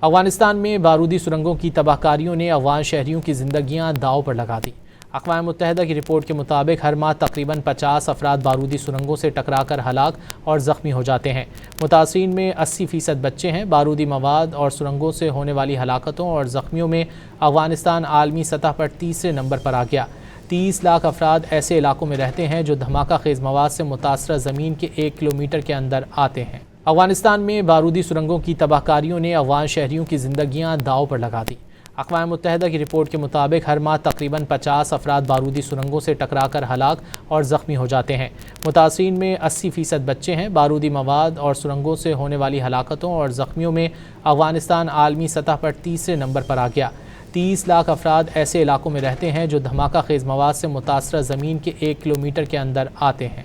افغانستان میں بارودی سرنگوں کی تباہکاریوں نے افغان شہریوں کی زندگیاں داؤ پر لگا دی۔ اقوام متحدہ کی رپورٹ کے مطابق ہر ماہ تقریباً 50 افراد بارودی سرنگوں سے ٹکرا کر ہلاک اور زخمی ہو جاتے ہیں۔ متاثرین میں 80% بچے ہیں۔ بارودی مواد اور سرنگوں سے ہونے والی ہلاکتوں اور زخمیوں میں افغانستان عالمی سطح پر تیسرے نمبر پر آ گیا۔ 30 لاکھ افراد ایسے علاقوں میں رہتے ہیں جو دھماکہ خیز مواد سے متاثرہ زمین کے 1 کلومیٹر کے اندر آتے ہیں۔ افغانستان میں بارودی سرنگوں کی تباہکاریوں نے افغان شہریوں کی زندگیاں داؤ پر لگا دی۔ اقوام متحدہ کی رپورٹ کے مطابق ہر ماہ تقریباً 50 افراد بارودی سرنگوں سے ٹکرا کر ہلاک اور زخمی ہو جاتے ہیں۔ متاثرین میں 80% بچے ہیں۔ بارودی مواد اور سرنگوں سے ہونے والی ہلاکتوں اور زخمیوں میں افغانستان عالمی سطح پر تیسرے نمبر پر آ گیا۔ 30 لاکھ افراد ایسے علاقوں میں رہتے ہیں جو دھماکہ خیز مواد سے متاثرہ زمین کے 1 کلومیٹر کے اندر آتے ہیں۔